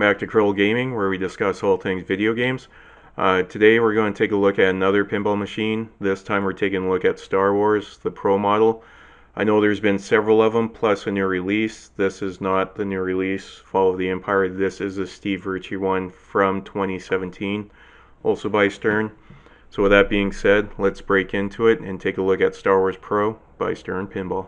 back to Krill Gaming, where we discuss all things video games. Today we're going to take a look at another pinball machine. This time we're taking a look at Star Wars, the Pro model. I know there's been several of them, plus a new release. This is not the new release, Fall of the Empire. This is a Steve Ritchie one from 2017, also by Stern. So with that being said, let's break into it and take a look at Star Wars Pro by Stern Pinball.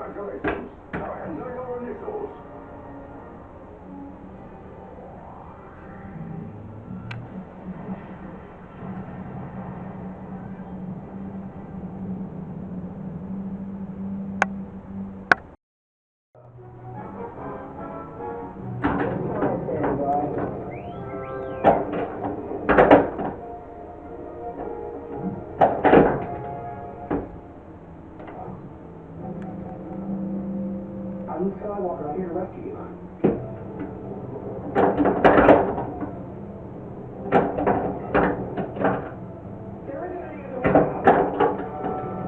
Congratulations. Now enter your initials. I'm Skywalker. I'm here to rescue you. There isn't any other way out.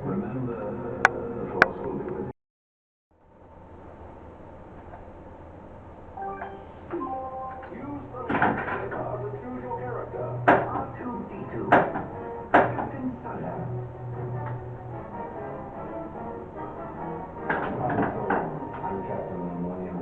Remember, the Force will be with you. Use the lightsaber to choose your character. R2-D2. Captain Sutter. I'm Captain William.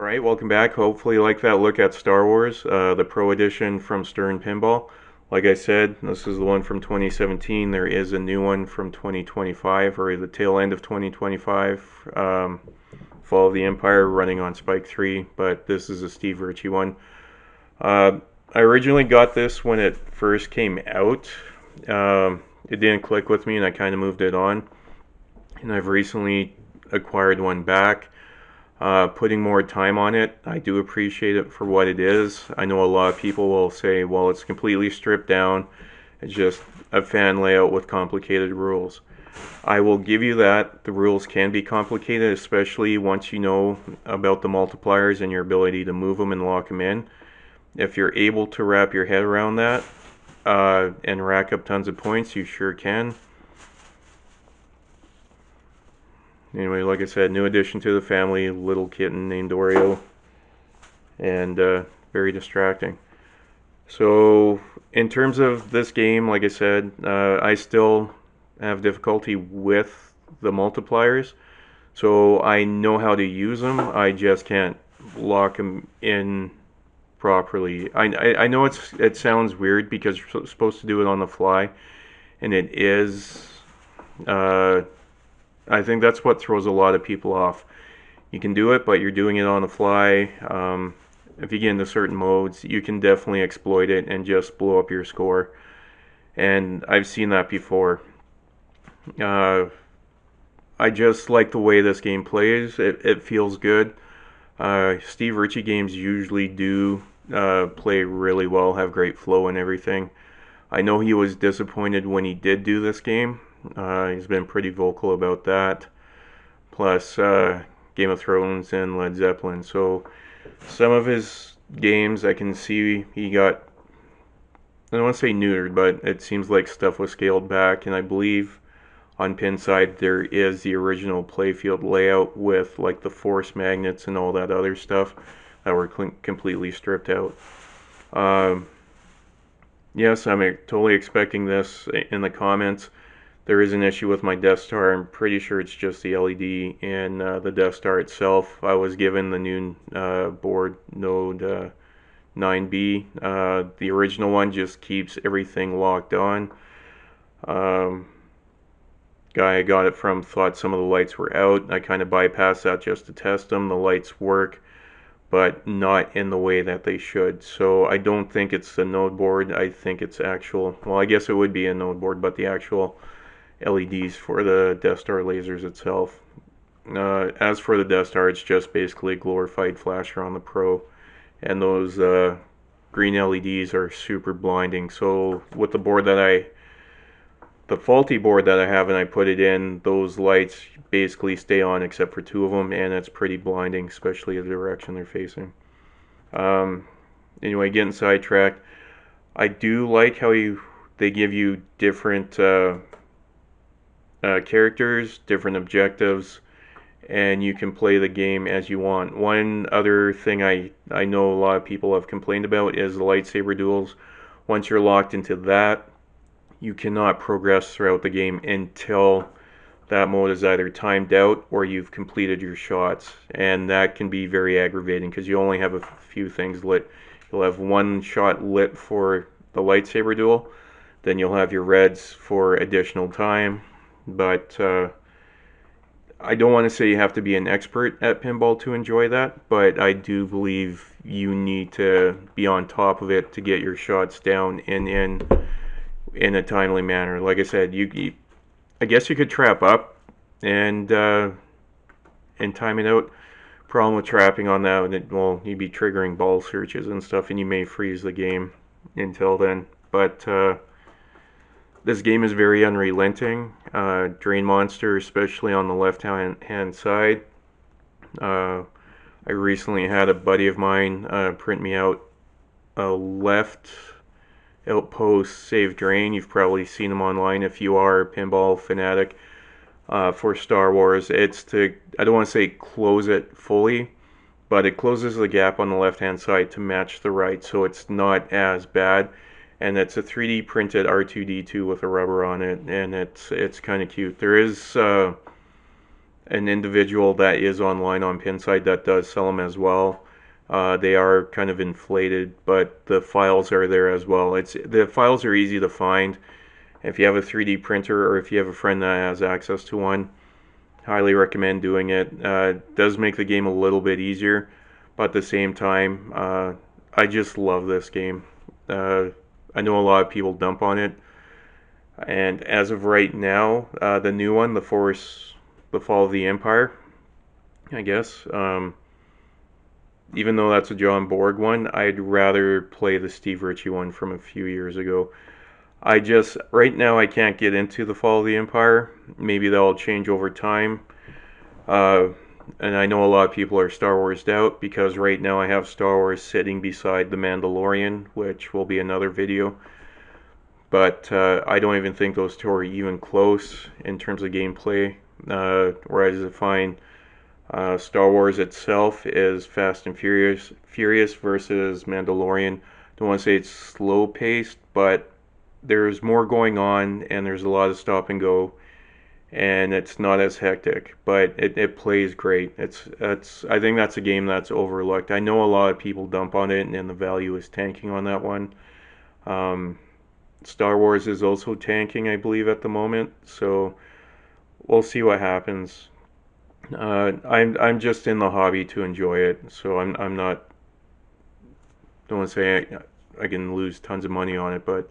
Alright, welcome back. Hopefully you like that look at Star Wars, the Pro Edition from Stern Pinball. Like I said, this is the one from 2017. There is a new one from 2025, or the tail end of 2025. Fall of the Empire running on Spike 3, but this is a Steve Ritchie one. I originally got this when it first came out. It didn't click with me and I kind of moved it on. And I've recently acquired one back. Putting more time on it, I do appreciate it for what it is. I know a lot of people will say, well, it's completely stripped down. It's just a fan layout with complicated rules. I will give you that. The rules can be complicated, especially once you know about the multipliers and your ability to move them and lock them in. If you're able to wrap your head around that and rack up tons of points, you sure can. Anyway, like I said, new addition to the family, little kitten named Oreo, and very distracting. So, in terms of this game, like I said, I still have difficulty with the multipliers. So, I know how to use them, I just can't lock them in properly. I know it sounds weird because you're supposed to do it on the fly, and it is. I think that's what throws a lot of people off. You can do it, but you're doing it on the fly. If you get into certain modes, you can definitely exploit it and just blow up your score. And I've seen that before. I just like the way this game plays. It feels good. Steve Ritchie games usually do play really well, have great flow and everything. I know he was disappointed when he did do this game. He's been pretty vocal about that. Plus Game of Thrones and Led Zeppelin. So some of his games I can see he got, I don't want to say neutered, but it seems like stuff was scaled back. And I believe on Pinside there is the original playfield layout with like the force magnets and all that other stuff that were completely stripped out. Yes, I'm totally expecting this in the comments. There is an issue with my Death Star. I'm pretty sure it's just the LED and the Death Star itself. I was given the new board Node 9B. The original one just keeps everything locked on. Guy I got it from thought some of the lights were out. I kind of bypassed that just to test them. The lights work, but not in the way that they should. So I don't think it's the node board. I think it's actual, well, I guess it would be a node board, but the actual LEDs for the Death Star lasers itself. As for the Death Star, it's just basically a glorified flasher on the Pro, and those green LEDs are super blinding. So with the faulty board that I have and I put it in, those lights basically stay on except for two of them, and it's pretty blinding, especially the direction they're facing. Anyway, getting sidetracked. I do like how they give you different characters, different objectives, and you can play the game as you want. One other thing I know a lot of people have complained about is the lightsaber duels. Once you're locked into that, you cannot progress throughout the game until that mode is either timed out or you've completed your shots, and that can be very aggravating because you only have a few things lit. You'll have one shot lit for the lightsaber duel, then you'll have your reds for additional time, but I don't want to say you have to be an expert at pinball to enjoy that, but I do believe you need to be on top of it to get your shots down and in a timely manner. Like I said, I guess you could trap up and time it out. Problem with trapping on that, well, you'd be triggering ball searches and stuff, and you may freeze the game until then. But this game is very unrelenting. Drain Monster, especially on the left-hand side. I recently had a buddy of mine print me out a left outpost save drain. You've probably seen them online if you are a pinball fanatic. For Star Wars, it's to, I don't want to say close it fully, but it closes the gap on the left-hand side to match the right, so it's not as bad. And it's a 3D printed R2-D2 with a rubber on it, and it's kind of cute. There is an individual that is online on Pinside that does sell them as well. They are kind of inflated, but the files are there as well. The files are easy to find. If you have a 3D printer or if you have a friend that has access to one, highly recommend doing it. It does make the game a little bit easier, but at the same time, I just love this game. Uh, I know a lot of people dump on it, and as of right now, the new one, the Fall of the Empire, I guess. Even though that's a John Borg one, I'd rather play the Steve Ritchie one from a few years ago. Right now, I can't get into the Fall of the Empire. Maybe that'll change over time. Uh, and I know a lot of people are Star Wars out because right now I have Star Wars sitting beside The Mandalorian, which will be another video. But I don't even think those two are even close in terms of gameplay. Whereas I find Star Wars itself is Fast and Furious versus Mandalorian. Don't want to say it's slow paced, but there's more going on and there's a lot of stop and go, and it's not as hectic, but it plays great. It's I think that's a game that's overlooked. I know a lot of people dump on it and the value is tanking on that one. Um, Star Wars is also tanking, I believe, at the moment, so we'll see what happens. I'm just in the hobby to enjoy it, so I'm not. Don't want to say I can lose tons of money on it, but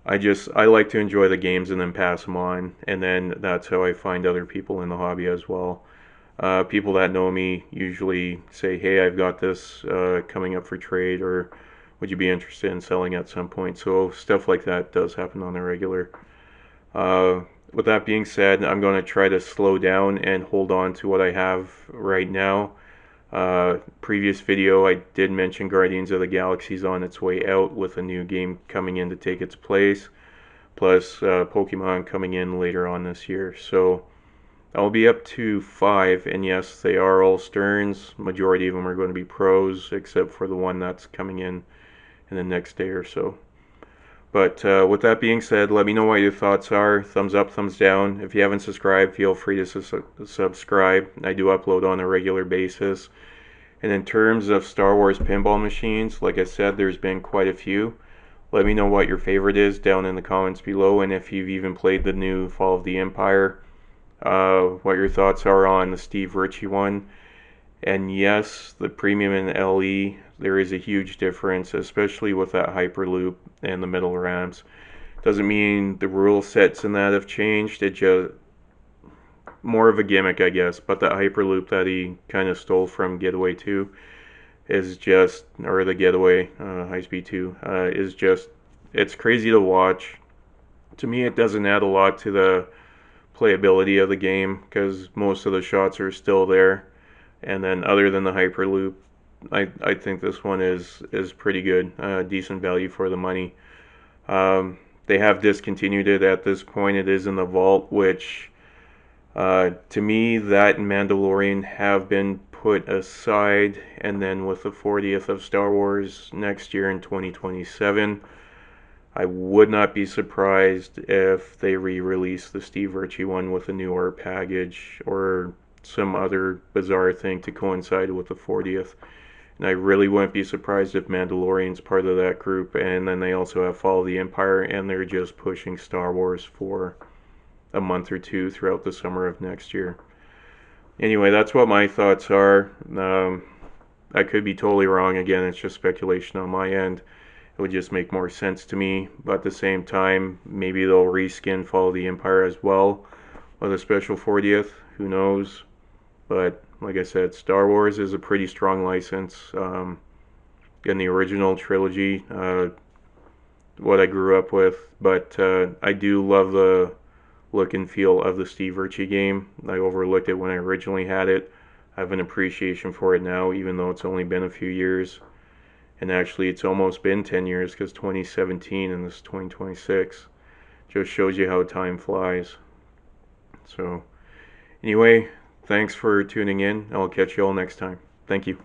I like to enjoy the games and then pass them on, and then that's how I find other people in the hobby as well. People that know me usually say, "Hey, I've got this coming up for trade," or "Would you be interested in selling at some point?" So stuff like that does happen on the regular. Uh, with that being said, I'm going to try to slow down and hold on to what I have right now. Previous video, I did mention Guardians of the Galaxy's on its way out with a new game coming in to take its place, plus Pokemon coming in later on this year. So I'll be up to 5, and yes, they are all Sterns. Majority of them are going to be pros, except for the one that's coming in the next day or so. But with that being said, let me know what your thoughts are. Thumbs up, thumbs down. If you haven't subscribed, feel free to subscribe. I do upload on a regular basis. And in terms of Star Wars pinball machines, like I said, there's been quite a few. Let me know what your favorite is down in the comments below, and if you've even played the new Fall of the Empire, what your thoughts are on the Steve Ritchie one. And yes, the premium and LE, there is a huge difference, especially with that Hyperloop and the middle ramps. Doesn't mean the rule sets in that have changed. It just more of a gimmick, I guess. But that Hyperloop that he kind of stole from Getaway 2 is just, or the Getaway High Speed 2 is just, it's crazy to watch. To me, it doesn't add a lot to the playability of the game because most of the shots are still there. And then other than the Hyperloop, I think this one is pretty good, decent value for the money. They have discontinued it at this point. It is in the vault, which to me, that and Mandalorian have been put aside. And then with the 40th of Star Wars next year in 2027, I would not be surprised if they re-release the Steve Ritchie one with a new art package or some other bizarre thing to coincide with the 40th. And I really wouldn't be surprised if Mandalorian's part of that group, and then they also have Fall of the Empire, and they're just pushing Star Wars for a month or two throughout the summer of next year. Anyway, that's what my thoughts are. I could be totally wrong. Again, it's just speculation on my end. It would just make more sense to me, but at the same time, maybe they'll reskin Fall of the Empire as well with a special 40th. Who knows? But like I said, Star Wars is a pretty strong license. In the original trilogy, what I grew up with, but I do love the look and feel of the Steve Ritchie game. I overlooked it when I originally had it. I have an appreciation for it now, even though it's only been a few years. And actually, it's almost been 10 years because 2017 and this is 2026. Just shows you how time flies. So, anyway, thanks for tuning in. I'll catch you all next time. Thank you.